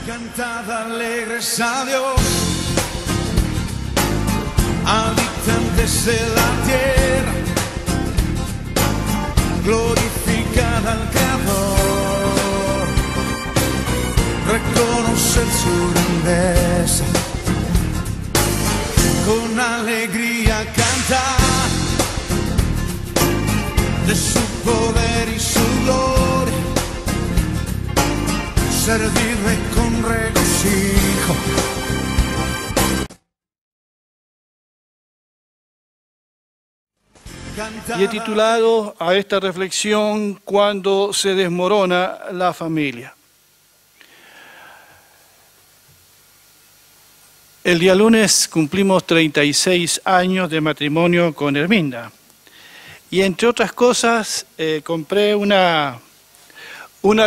Cantad alegres a Dios, habitantes de la tierra, glorificad al Creador, reconoced su grandeza, con alegría cantad de su poder y su gloria, servirle con regocijo. Y he titulado a esta reflexión "Cuando se desmorona la familia". El día lunes cumplimos 36 años de matrimonio con Herminda. Y entre otras cosas compré una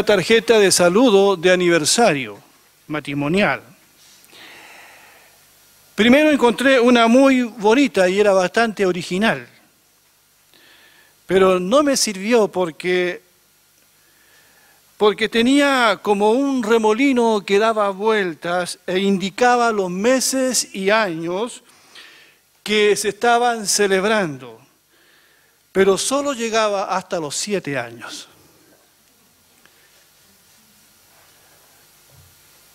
tarjeta de saludo de aniversario matrimonial. Primero encontré una muy bonita y era bastante original, pero no me sirvió porque tenía como un remolino que daba vueltas e indicaba los meses y años que se estaban celebrando, pero solo llegaba hasta los 7 años.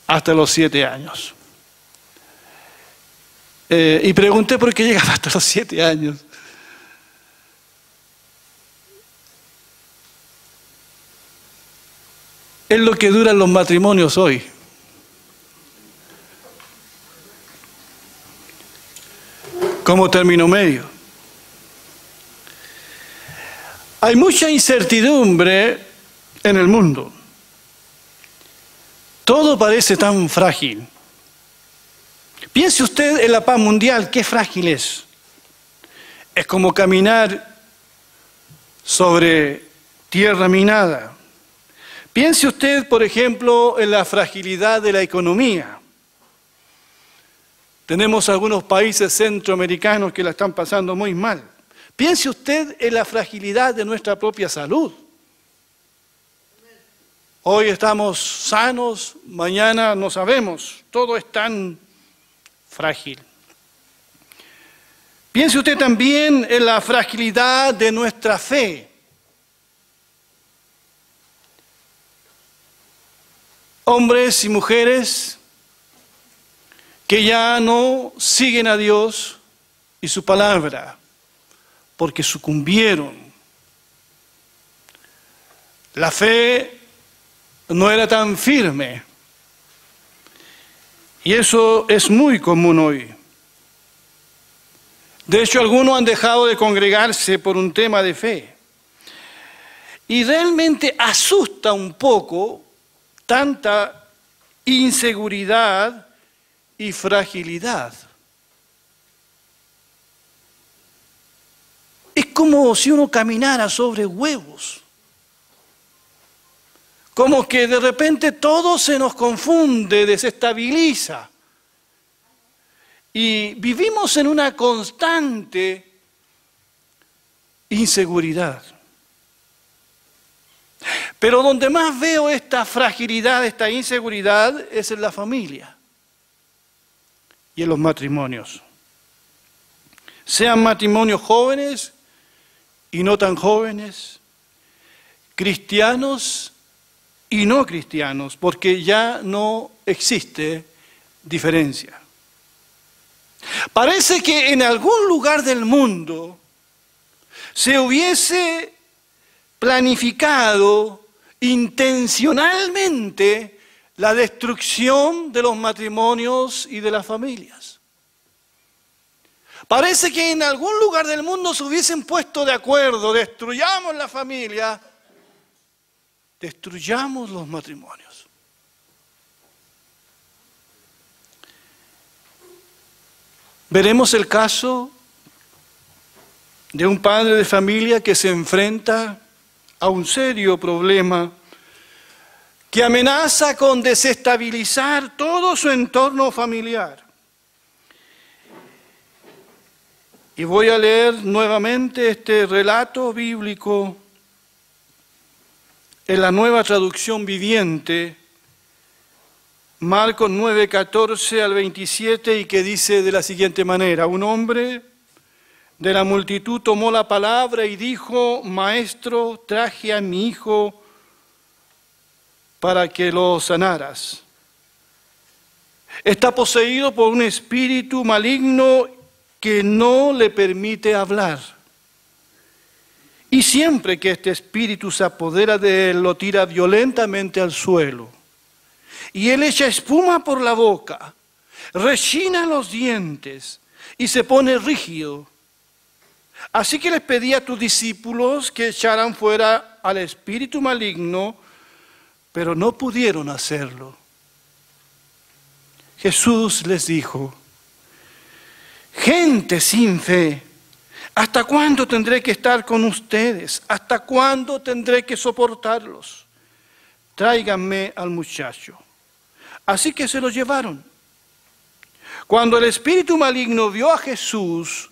Hasta los 7 años. Y pregunté por qué llegaba hasta los 7 años. Es lo que duran los matrimonios hoy. Como término medio. Hay mucha incertidumbre en el mundo. Todo parece tan frágil. Piense usted en la paz mundial, qué frágil es. Es como caminar sobre tierra minada. Piense usted, por ejemplo, en la fragilidad de la economía. Tenemos algunos países centroamericanos que la están pasando muy mal. Piense usted en la fragilidad de nuestra propia salud. Hoy estamos sanos, mañana no sabemos, todo es tan frágil. Piense usted también en la fragilidad de nuestra fe. Hombres y mujeres que ya no siguen a Dios y su palabra, porque sucumbieron. La fe no era tan firme. Y eso es muy común hoy. De hecho, algunos han dejado de congregarse por un tema de fe. Y realmente asusta un poco tanta inseguridad y fragilidad. Es como si uno caminara sobre huevos. Como que de repente todo se nos confunde, desestabiliza. Y vivimos en una constante inseguridad. Pero donde más veo esta fragilidad, esta inseguridad, es en la familia y en los matrimonios. Sean matrimonios jóvenes y no tan jóvenes, cristianos y no cristianos, porque ya no existe diferencia. Parece que en algún lugar del mundo se hubiese planificado intencionalmente la destrucción de los matrimonios y de las familias. Parece que en algún lugar del mundo se hubiesen puesto de acuerdo: destruyamos la familia, destruyamos los matrimonios. Veremos el caso de un padre de familia que se enfrenta a un serio problema que amenaza con desestabilizar todo su entorno familiar. Y voy a leer nuevamente este relato bíblico en la Nueva Traducción Viviente, Marcos 9, 14 al 27, y que dice de la siguiente manera: un hombre de la multitud tomó la palabra y dijo: Maestro, traje a mi hijo para que lo sanaras. Está poseído por un espíritu maligno que no le permite hablar. Y siempre que este espíritu se apodera de él, lo tira violentamente al suelo. Y él echa espuma por la boca, rechina los dientes y se pone rígido. Así que les pedí a tus discípulos que echaran fuera al espíritu maligno, pero no pudieron hacerlo. Jesús les dijo: gente sin fe, ¿hasta cuándo tendré que estar con ustedes? ¿Hasta cuándo tendré que soportarlos? Tráiganme al muchacho. Así que se lo llevaron. Cuando el espíritu maligno vio a Jesús,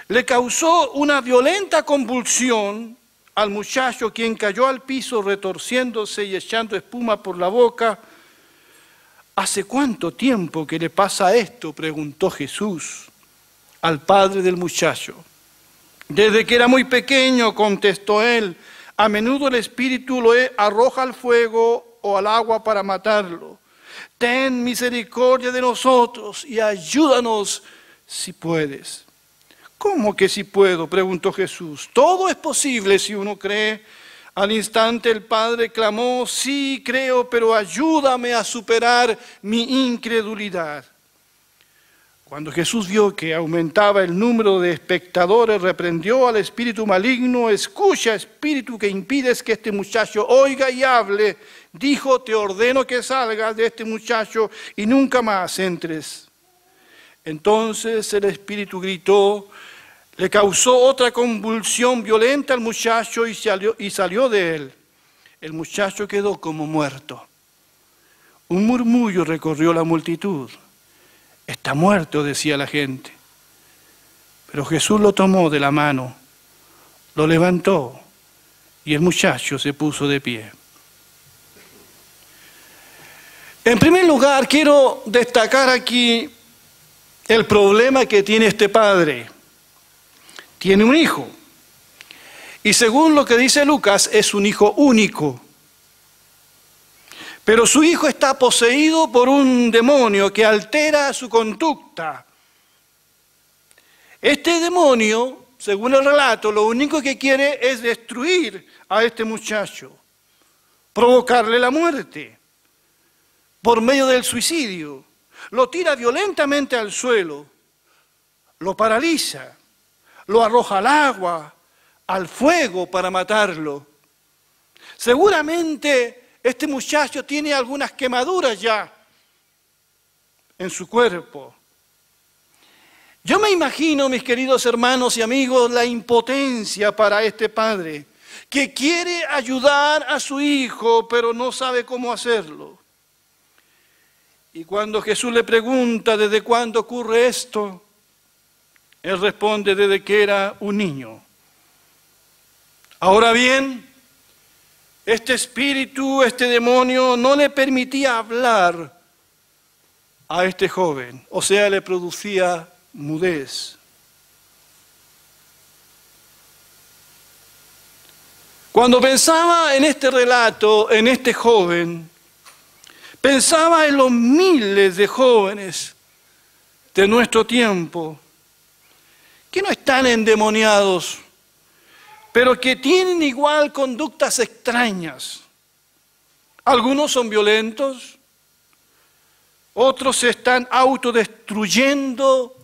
le causó una violenta convulsión al muchacho, quien cayó al piso retorciéndose y echando espuma por la boca. ¿Hace cuánto tiempo que le pasa esto?, preguntó Jesús al padre del muchacho. Desde que era muy pequeño, contestó él. A menudo el espíritu lo arroja al fuego o al agua para matarlo. Ten misericordia de nosotros y ayúdanos si puedes. ¿Cómo que si puedo?, preguntó Jesús. Todo es posible si uno cree. Al instante el padre clamó: sí, creo, pero ayúdame a superar mi incredulidad. Cuando Jesús vio que aumentaba el número de espectadores, reprendió al espíritu maligno. Escucha, espíritu que impides que este muchacho oiga y hable. Dijo: te ordeno que salgas de este muchacho y nunca más entres. Entonces el espíritu gritó, le causó otra convulsión violenta al muchacho y salió de él. El muchacho quedó como muerto. Un murmullo recorrió la multitud. Está muerto, decía la gente. Pero Jesús lo tomó de la mano, lo levantó y el muchacho se puso de pie. En primer lugar, quiero destacar aquí el problema que tiene este padre. Tiene un hijo. Y según lo que dice Lucas, es un hijo único. Pero su hijo está poseído por un demonio que altera su conducta. Este demonio, según el relato, lo único que quiere es destruir a este muchacho, provocarle la muerte por medio del suicidio. Lo tira violentamente al suelo, lo paraliza, lo arroja al agua, al fuego para matarlo. Seguramente este muchacho tiene algunas quemaduras ya en su cuerpo. Yo me imagino, mis queridos hermanos y amigos, la impotencia para este padre que quiere ayudar a su hijo, pero no sabe cómo hacerlo. Y cuando Jesús le pregunta ¿desde cuándo ocurre esto?, él responde: desde que era un niño. Ahora bien, este espíritu, este demonio, no le permitía hablar a este joven, o sea, le producía mudez. Cuando pensaba en este relato, en este joven, pensaba en los miles de jóvenes de nuestro tiempo que no están endemoniados, pero que tienen igual conductas extrañas. Algunos son violentos, otros se están autodestruyendo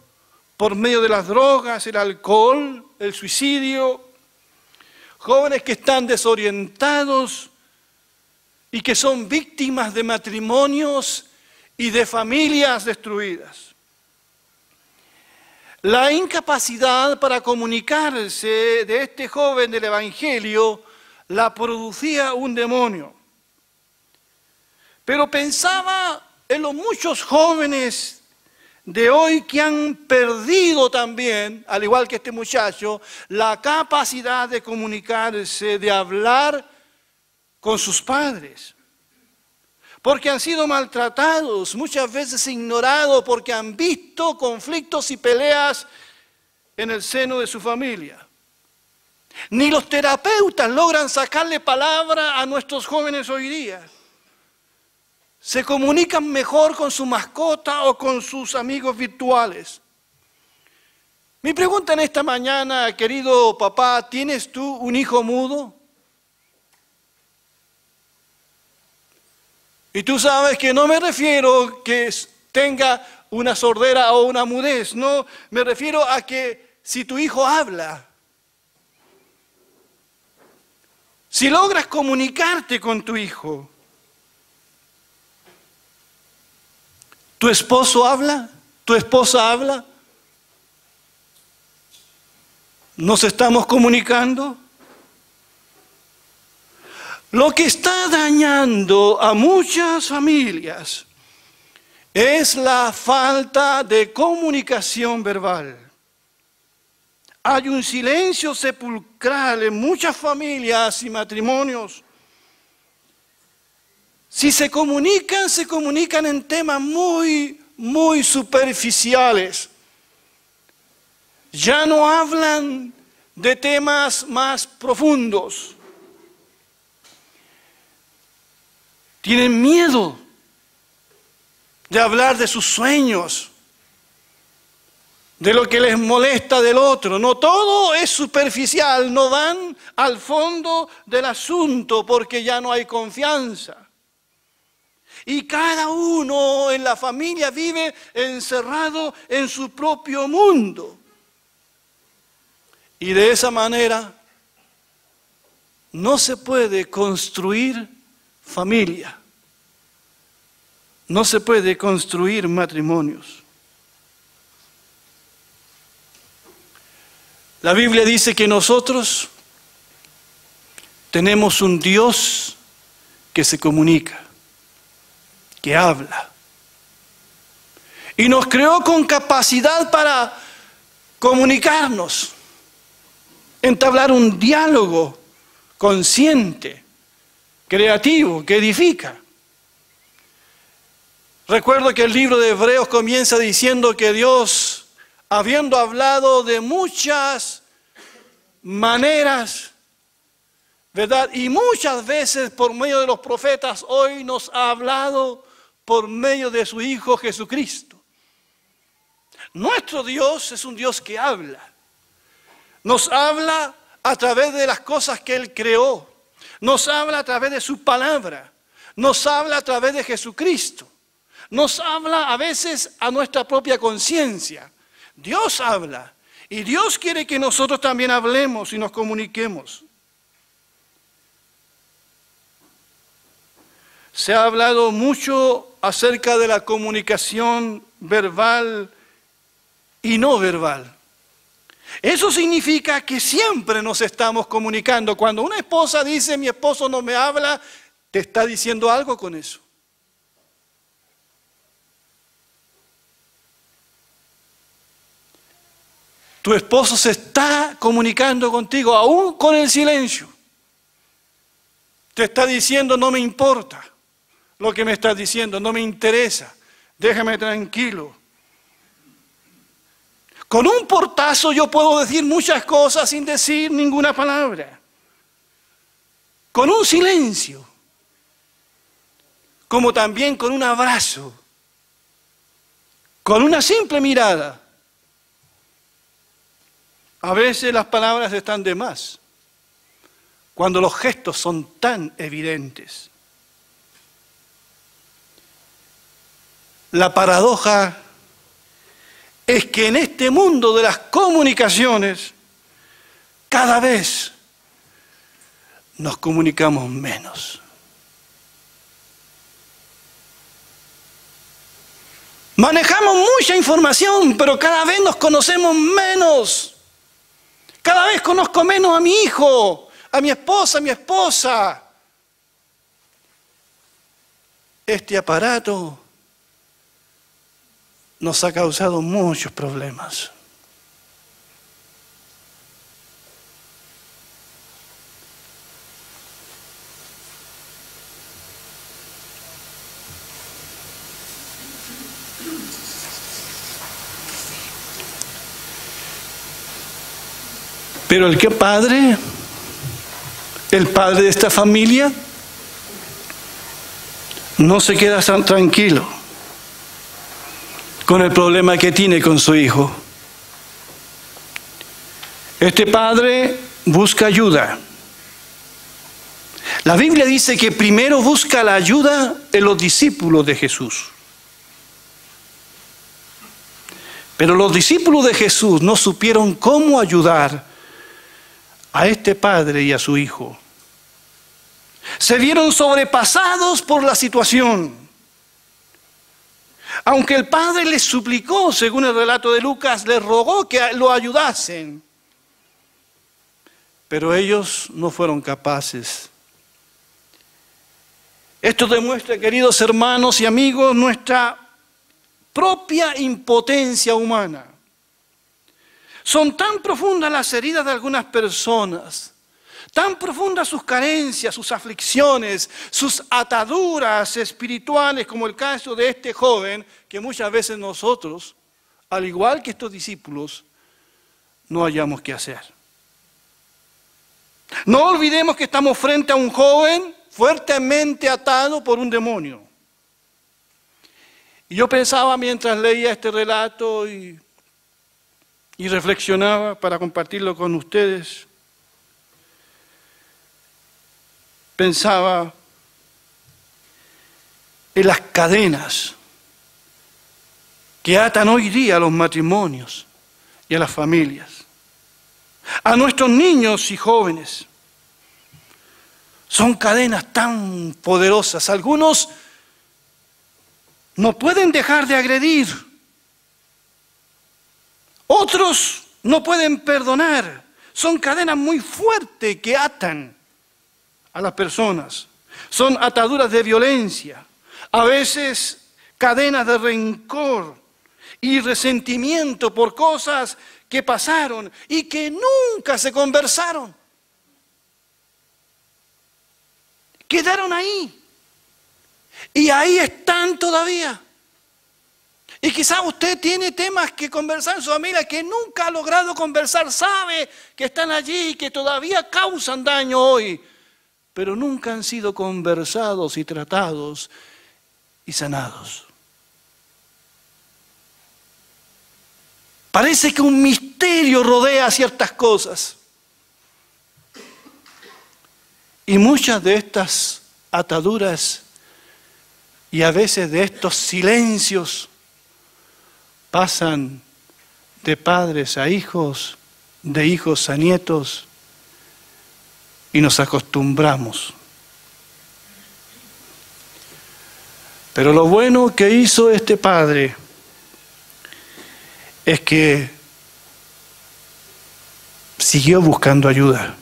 por medio de las drogas, el alcohol, el suicidio. Jóvenes que están desorientados y que son víctimas de matrimonios y de familias destruidas. La incapacidad para comunicarse de este joven del Evangelio la producía un demonio. Pero pensaba en los muchos jóvenes de hoy que han perdido también, al igual que este muchacho, la capacidad de comunicarse, de hablar con sus padres. porque han sido maltratados, muchas veces ignorados, porque han visto conflictos y peleas en el seno de su familia. Ni los terapeutas logran sacarle palabra a nuestros jóvenes hoy día. Se comunican mejor con su mascota o con sus amigos virtuales. Mi pregunta en esta mañana, querido papá, ¿tienes tú un hijo mudo? Y tú sabes que no me refiero que tenga una sordera o una mudez, no, me refiero a que si tu hijo habla, si logras comunicarte con tu hijo, ¿tu esposo habla? ¿Tu esposa habla? ¿Nos estamos comunicando? Lo que está dañando a muchas familias es la falta de comunicación verbal. Hay un silencio sepulcral en muchas familias y matrimonios. Si se comunican en temas muy superficiales. Ya no hablan de temas más profundos. Tienen miedo de hablar de sus sueños, de lo que les molesta del otro. No todo es superficial, no van al fondo del asunto porque ya no hay confianza. Y cada uno en la familia vive encerrado en su propio mundo. Y de esa manera no se puede construir familia. No se puede construir matrimonios. La Biblia dice que nosotros tenemos un Dios que se comunica, que habla. Y nos creó con capacidad para comunicarnos, entablar un diálogo consciente, creativo, que edifica. Recuerdo que el libro de Hebreos comienza diciendo que Dios, habiendo hablado de muchas maneras, ¿verdad? Y muchas veces por medio de los profetas, hoy nos ha hablado por medio de su Hijo Jesucristo. Nuestro Dios es un Dios que habla. Nos habla a través de las cosas que Él creó. Nos habla a través de su palabra. Nos habla a través de Jesucristo. Nos habla a veces a nuestra propia conciencia. Dios habla. Y Dios quiere que nosotros también hablemos y nos comuniquemos. Se ha hablado mucho acerca de la comunicación verbal y no verbal. Eso significa que siempre nos estamos comunicando. Cuando una esposa dice, mi esposo no me habla, te está diciendo algo con eso. Tu esposo se está comunicando contigo, aún con el silencio. Te está diciendo, no me importa lo que me estás diciendo, no me interesa, déjame tranquilo. Con un portazo yo puedo decir muchas cosas sin decir ninguna palabra. Con un silencio, como también con un abrazo, con una simple mirada. A veces las palabras están de más, cuando los gestos son tan evidentes. La paradoja es que en este mundo de las comunicaciones, cada vez nos comunicamos menos. Manejamos mucha información, pero cada vez nos conocemos menos. Cada vez conozco menos a mi hijo, a mi esposa. Este aparato nos ha causado muchos problemas. Pero el padre de esta familia, no se queda tan tranquilo con el problema que tiene con su hijo. Este padre busca ayuda. La Biblia dice que primero busca la ayuda en los discípulos de Jesús. Pero los discípulos de Jesús no supieron cómo ayudar a este padre y a su hijo. Se vieron sobrepasados por la situación. Aunque el padre les suplicó, según el relato de Lucas, les rogó que lo ayudasen. Pero ellos no fueron capaces. Esto demuestra, queridos hermanos y amigos, nuestra propia impotencia humana. Son tan profundas las heridas de algunas personas, tan profundas sus carencias, sus aflicciones, sus ataduras espirituales, como el caso de este joven, que muchas veces nosotros, al igual que estos discípulos, no hallamos qué hacer. No olvidemos que estamos frente a un joven fuertemente atado por un demonio. Y yo pensaba mientras leía este relato y reflexionaba para compartirlo con ustedes, pensaba en las cadenas que atan hoy día a los matrimonios y a las familias, a nuestros niños y jóvenes. Son cadenas tan poderosas. Algunos no pueden dejar de agredir. Otros no pueden perdonar. Son cadenas muy fuertes que atan a las personas. Son ataduras de violencia. A veces cadenas de rencor y resentimiento por cosas que pasaron y que nunca se conversaron. Quedaron ahí. Y ahí están todavía. Y quizás usted tiene temas que conversar en su familia que nunca ha logrado conversar. Sabe que están allí y que todavía causan daño hoy. Pero nunca han sido conversados y tratados y sanados. Parece que un misterio rodea ciertas cosas. Y muchas de estas ataduras y a veces de estos silencios pasan de padres a hijos, de hijos a nietos, y nos acostumbramos. Pero lo bueno que hizo este padre es que siguió buscando ayuda.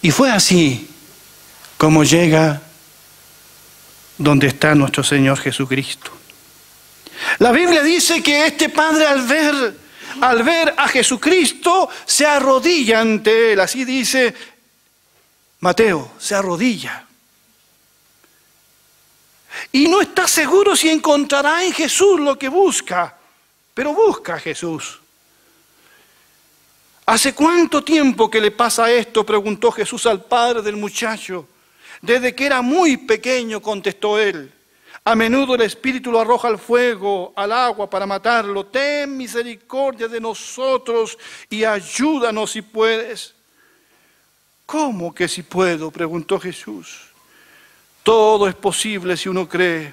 Y fue así como llega donde está nuestro Señor Jesucristo. La Biblia dice que este padre al ver a Jesucristo se arrodilla ante él. Así dice Mateo, se arrodilla. Y no está seguro si encontrará en Jesús lo que busca, pero busca a Jesús. ¿Hace cuánto tiempo que le pasa esto?, preguntó Jesús al padre del muchacho. Desde que era muy pequeño, contestó él. A menudo el Espíritu lo arroja al fuego, al agua para matarlo. Ten misericordia de nosotros y ayúdanos si puedes. ¿Cómo que si puedo?, preguntó Jesús. Todo es posible si uno cree.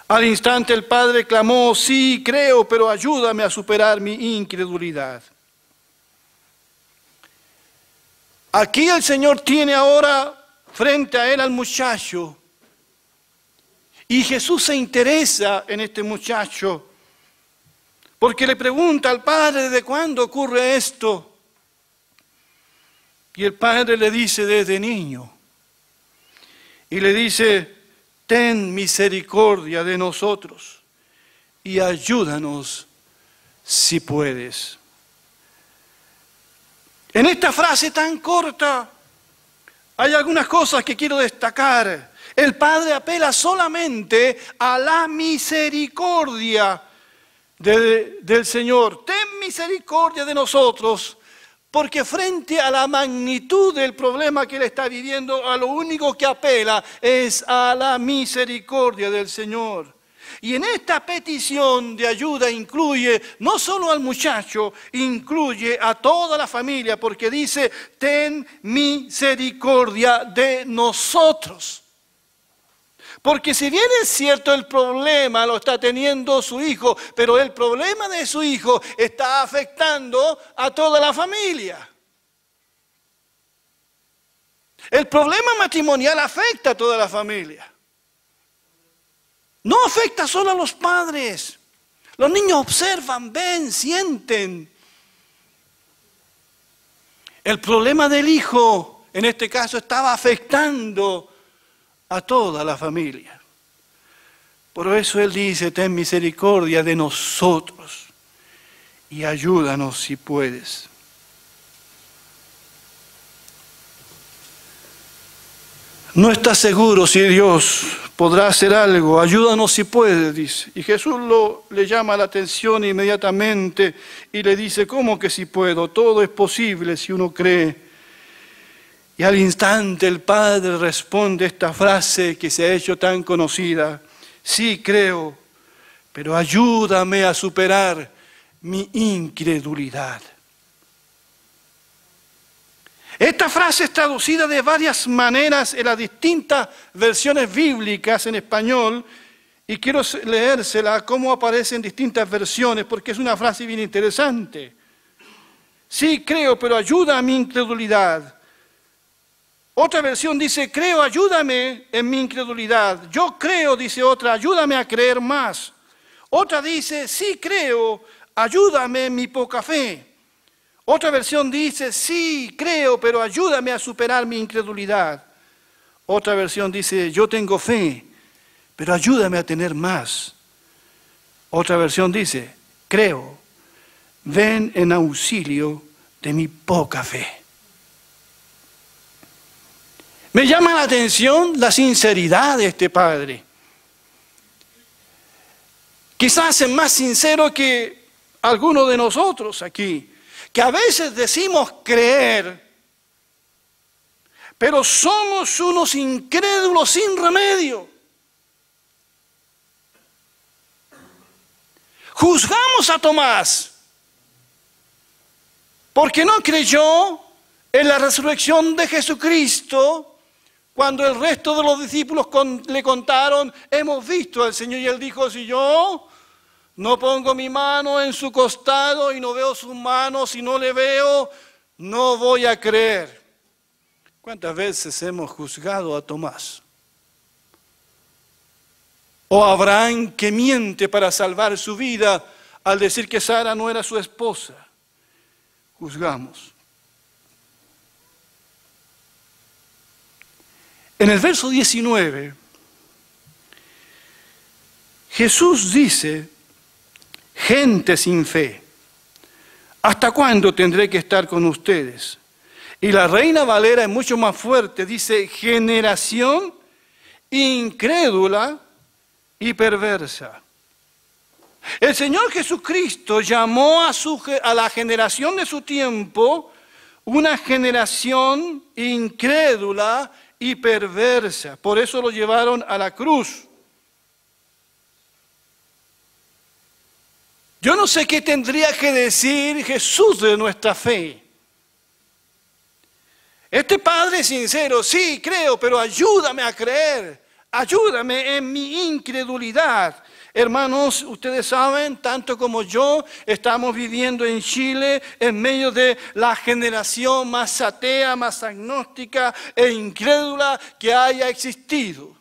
Al instante el padre clamó, sí, creo, pero ayúdame a superar mi incredulidad. Aquí el Señor tiene ahora frente a él al muchacho. Y Jesús se interesa en este muchacho. Porque le pregunta al padre, ¿desde cuándo ocurre esto? Y el padre le dice, desde niño. Y le dice, ten misericordia de nosotros y ayúdanos si puedes. En esta frase tan corta hay algunas cosas que quiero destacar. El Padre apela solamente a la misericordia del Señor. Ten misericordia de nosotros, porque frente a la magnitud del problema que él está viviendo, a lo único que apela es a la misericordia del Señor. Y en esta petición de ayuda incluye no solo al muchacho, incluye a toda la familia, porque dice, ten misericordia de nosotros. Porque si bien es cierto el problema lo está teniendo su hijo, pero el problema de su hijo está afectando a toda la familia. El problema matrimonial afecta a toda la familia. No afecta solo a los padres. Los niños observan, ven, sienten. El problema del hijo, en este caso, estaba afectando a toda la familia. Por eso él dice, ten misericordia de nosotros y ayúdanos si puedes. No está seguro si Dios podrá hacer algo, ayúdanos si puedes, dice. Y Jesús le llama la atención inmediatamente y le dice, ¿cómo que si puedo? Todo es posible si uno cree. Y al instante el Padre responde esta frase que se ha hecho tan conocida, sí creo, pero ayúdame a superar mi incredulidad. Esta frase es traducida de varias maneras en las distintas versiones bíblicas en español y quiero leérsela cómo aparece en distintas versiones porque es una frase bien interesante. Sí, creo, pero ayuda a mi incredulidad. Otra versión dice, creo, ayúdame en mi incredulidad. Yo creo, dice otra, ayúdame a creer más. Otra dice, sí creo, ayúdame en mi poca fe. Otra versión dice, sí, creo, pero ayúdame a superar mi incredulidad. Otra versión dice, yo tengo fe, pero ayúdame a tener más. Otra versión dice, creo, ven en auxilio de mi poca fe. Me llama la atención la sinceridad de este padre. Quizás es más sincero que alguno de nosotros aquí, que a veces decimos creer, pero somos unos incrédulos sin remedio. Juzgamos a Tomás porque no creyó en la resurrección de Jesucristo cuando el resto de los discípulos le contaron, hemos visto al Señor, y él dijo, si yo no pongo mi mano en su costado y no veo sus manos y no le veo, no voy a creer. ¿Cuántas veces hemos juzgado a Tomás? O a Abraham que miente para salvar su vida al decir que Sara no era su esposa. Juzgamos. En el verso 19, Jesús dice, gente sin fe, ¿hasta cuándo tendré que estar con ustedes? Y la Reina Valera es mucho más fuerte, dice, generación incrédula y perversa. El Señor Jesucristo llamó a la generación de su tiempo una generación incrédula y perversa. Por eso lo llevaron a la cruz. Yo no sé qué tendría que decir Jesús de nuestra fe. Este Padre sincero, sí, creo, pero ayúdame a creer. Ayúdame en mi incredulidad. Hermanos, ustedes saben, tanto como yo, estamos viviendo en Chile en medio de la generación más atea, más agnóstica e incrédula que haya existido.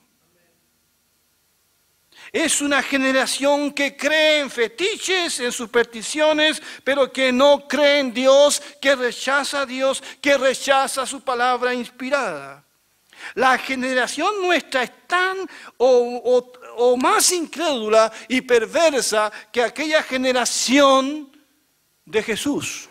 Es una generación que cree en fetiches, en supersticiones, pero que no cree en Dios, que rechaza a Dios, que rechaza su palabra inspirada. La generación nuestra es tan o más incrédula y perversa que aquella generación de Jesús.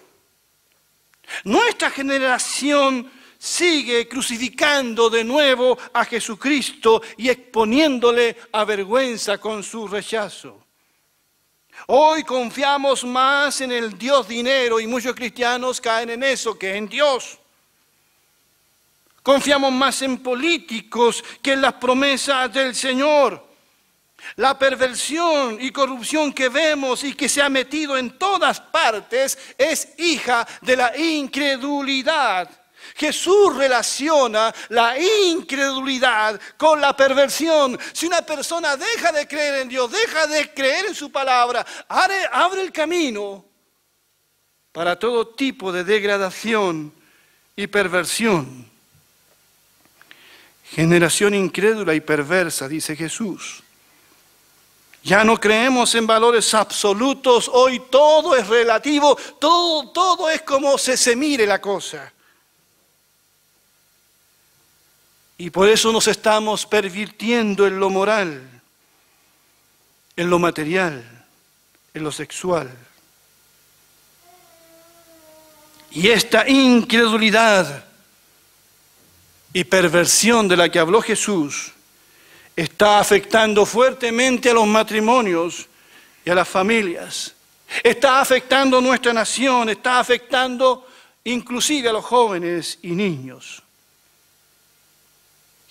Nuestra generación sigue crucificando de nuevo a Jesucristo y exponiéndole a vergüenza con su rechazo. Hoy confiamos más en el Dios dinero y muchos cristianos caen en eso que en Dios. Confiamos más en políticos que en las promesas del Señor. La perversión y corrupción que vemos y que se ha metido en todas partes es hija de la incredulidad. Jesús relaciona la incredulidad con la perversión. Si una persona deja de creer en Dios, deja de creer en su palabra, abre el camino para todo tipo de degradación y perversión. Generación incrédula y perversa, dice Jesús. Ya no creemos en valores absolutos, hoy todo es relativo, todo es como se mire la cosa. Y por eso nos estamos pervirtiendo en lo moral, en lo material, en lo sexual. Y esta incredulidad y perversión de la que habló Jesús está afectando fuertemente a los matrimonios y a las familias. Está afectando a nuestra nación, está afectando inclusive a los jóvenes y niños.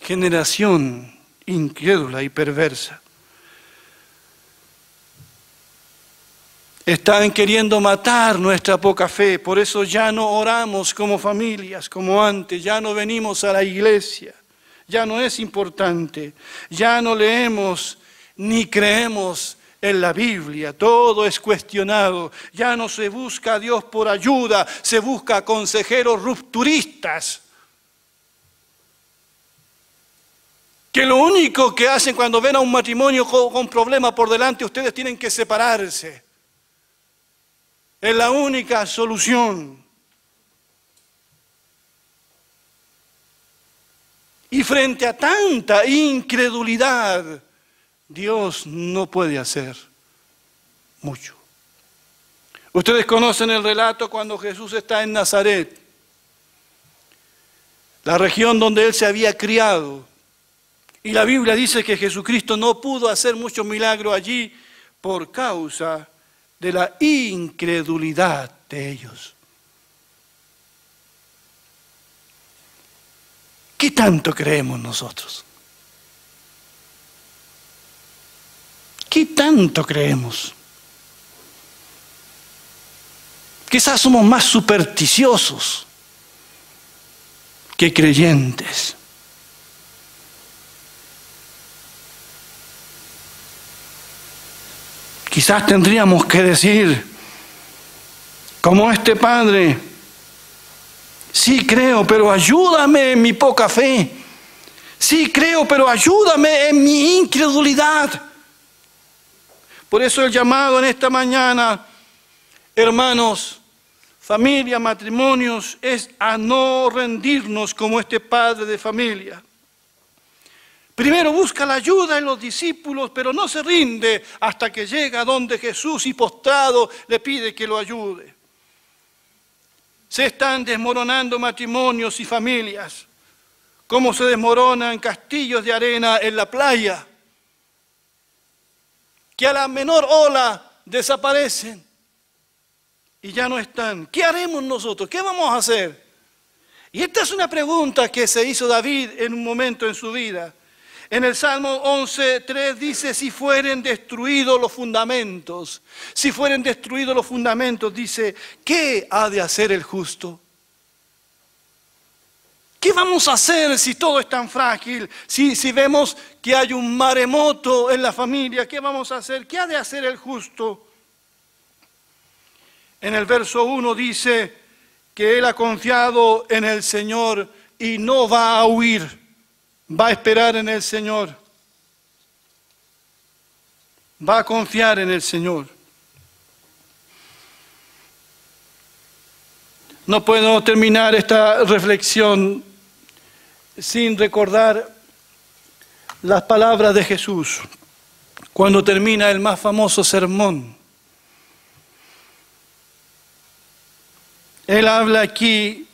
Generación incrédula y perversa. Están queriendo matar nuestra poca fe, por eso ya no oramos como familias, como antes, ya no venimos a la iglesia, ya no es importante, ya no leemos ni creemos en la Biblia, todo es cuestionado, ya no se busca a Dios por ayuda, se busca a consejeros rupturistas, que lo único que hacen cuando ven a un matrimonio con problemas por delante, ustedes tienen que separarse. Es la única solución. Y frente a tanta incredulidad, Dios no puede hacer mucho. Ustedes conocen el relato cuando Jesús está en Nazaret, la región donde Él se había criado. Y la Biblia dice que Jesucristo no pudo hacer muchos milagros allí por causa de la incredulidad de ellos. ¿Qué tanto creemos nosotros? ¿Qué tanto creemos? Quizás somos más supersticiosos que creyentes. Quizás tendríamos que decir, como este padre, sí creo, pero ayúdame en mi poca fe. Sí creo, pero ayúdame en mi incredulidad. Por eso el llamado en esta mañana, hermanos, familia, matrimonios, es a no rendirnos como este padre de familia. Primero busca la ayuda en los discípulos, pero no se rinde hasta que llega donde Jesús y postrado le pide que lo ayude. Se están desmoronando matrimonios y familias, como se desmoronan castillos de arena en la playa, que a la menor ola desaparecen y ya no están. ¿Qué haremos nosotros? ¿Qué vamos a hacer? Y esta es una pregunta que se hizo David en un momento en su vida. En el Salmo 11:3 dice, si fueren destruidos los fundamentos, dice, ¿qué ha de hacer el justo? ¿Qué vamos a hacer si todo es tan frágil? Si vemos que hay un maremoto en la familia, ¿qué vamos a hacer? ¿Qué ha de hacer el justo? En el verso 1 dice que él ha confiado en el Señor y no va a huir. Va a esperar en el Señor. Va a confiar en el Señor. No puedo terminar esta reflexión sin recordar las palabras de Jesús cuando termina el más famoso sermón. Él habla aquí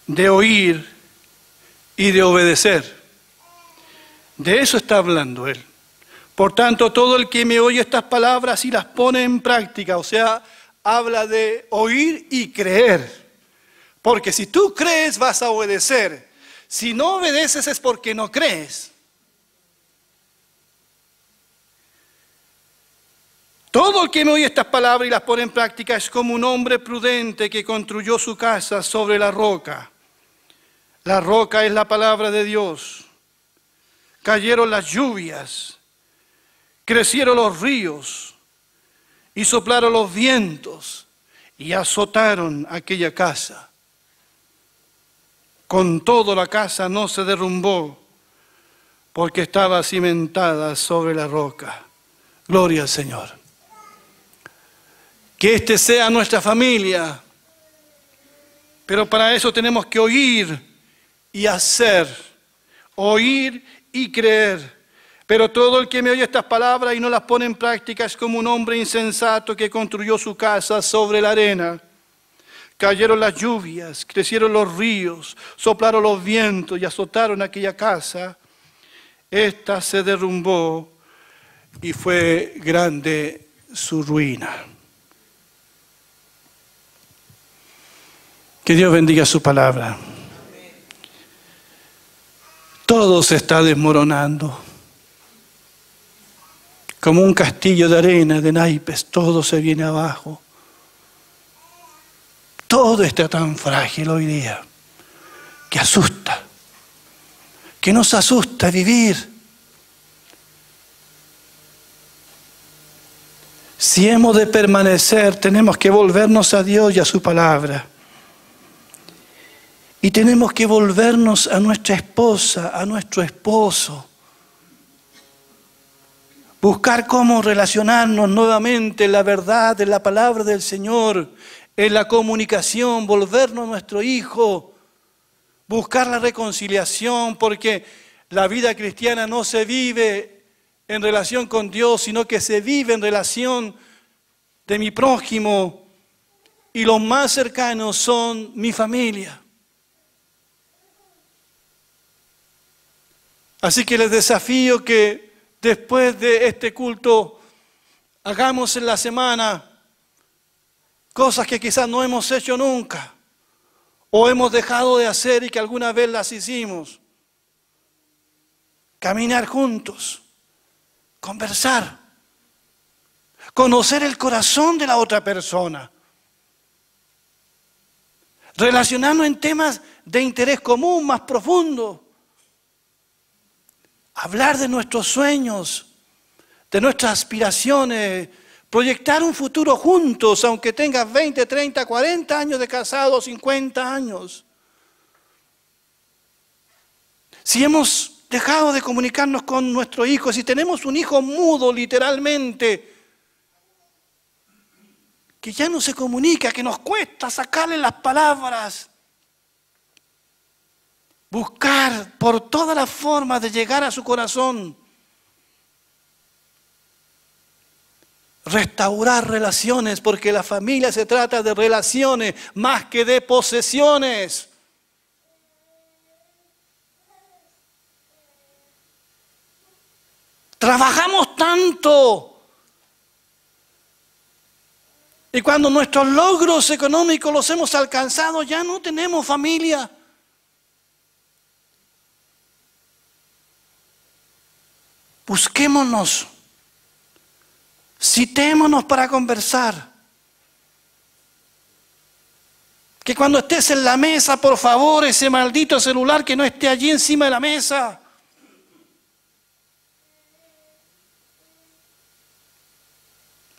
de oír y de obedecer. De eso está hablando él. Por tanto, todo el que me oye estas palabras y las pone en práctica, o sea, habla de oír y creer. Porque si tú crees, vas a obedecer. Si no obedeces es porque no crees. Todo el que me oye estas palabras y las pone en práctica es como un hombre prudente que construyó su casa sobre la roca. La roca es la palabra de Dios. Cayeron las lluvias, crecieron los ríos y soplaron los vientos y azotaron aquella casa. Con todo, la casa no se derrumbó porque estaba cimentada sobre la roca. Gloria al Señor. Que este sea nuestra familia, pero para eso tenemos que oír y hacer, oír y creer. Pero todo el que me oye estas palabras y no las pone en práctica es como un hombre insensato que construyó su casa sobre la arena. Cayeron las lluvias, crecieron los ríos, soplaron los vientos y azotaron aquella casa. Esta se derrumbó y fue grande su ruina. Que Dios bendiga su palabra. Todo se está desmoronando. Como un castillo de arena, de naipes, todo se viene abajo. Todo está tan frágil hoy día que asusta, que nos asusta vivir. Si hemos de permanecer, tenemos que volvernos a Dios y a su palabra. Y tenemos que volvernos a nuestra esposa, a nuestro esposo. Buscar cómo relacionarnos nuevamente en la verdad de la palabra del Señor, en la comunicación, volvernos a nuestro hijo, buscar la reconciliación, porque la vida cristiana no se vive en relación con Dios, sino que se vive en relación de mi prójimo, y los más cercanos son mi familia. Así que les desafío que después de este culto hagamos en la semana cosas que quizás no hemos hecho nunca o hemos dejado de hacer y que alguna vez las hicimos. Caminar juntos, conversar, conocer el corazón de la otra persona, relacionarnos en temas de interés común más profundo. Hablar de nuestros sueños, de nuestras aspiraciones, proyectar un futuro juntos, aunque tengas 20, 30, 40 años de casado, 50 años. Si hemos dejado de comunicarnos con nuestro hijo, si tenemos un hijo mudo literalmente, que ya no se comunica, que nos cuesta sacarle las palabras, buscar por todas las formas de llegar a su corazón, restaurar relaciones, porque la familia se trata de relaciones más que de posesiones. Trabajamos tanto y cuando nuestros logros económicos los hemos alcanzado ya no tenemos familia. Busquémonos, citémonos para conversar. Que cuando estés en la mesa, por favor, ese maldito celular que no esté allí encima de la mesa.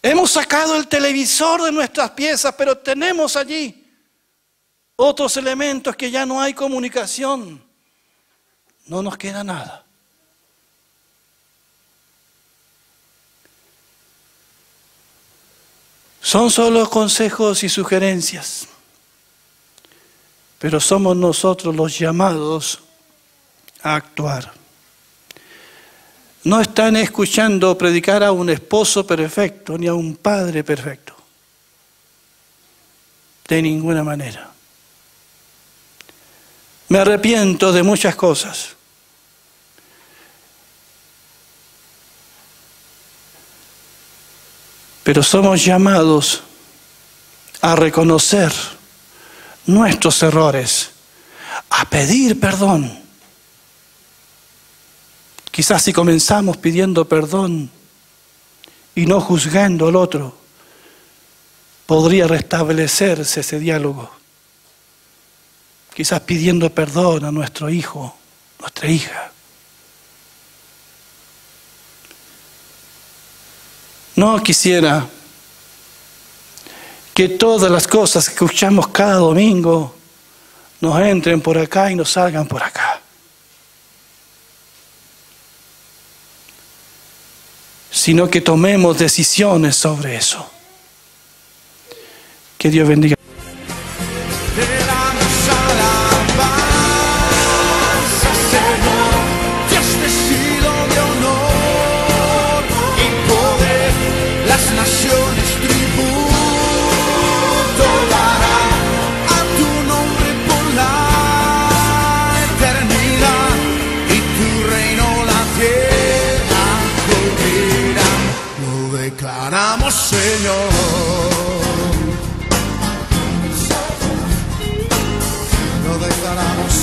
Hemos sacado el televisor de nuestras piezas, pero tenemos allí otros elementos que ya no hay comunicación. No nos queda nada. Son solo consejos y sugerencias, pero somos nosotros los llamados a actuar. No están escuchando predicar a un esposo perfecto ni a un padre perfecto. De ninguna manera. Me arrepiento de muchas cosas. Pero somos llamados a reconocer nuestros errores, a pedir perdón. Quizás si comenzamos pidiendo perdón y no juzgando al otro, podría restablecerse ese diálogo. Quizás pidiendo perdón a nuestro hijo, nuestra hija. No quisiera que todas las cosas que escuchamos cada domingo nos entren por acá y nos salgan por acá. Sino que tomemos decisiones sobre eso. Que Dios bendiga. Te damos alabanza, Señor, Dios vestido de honor y poder, las naciones tributo darán a tu nombre por la eternidad, y tu reino la tierra cubrirá. Lo declaramos, Señor. Lo declaramos.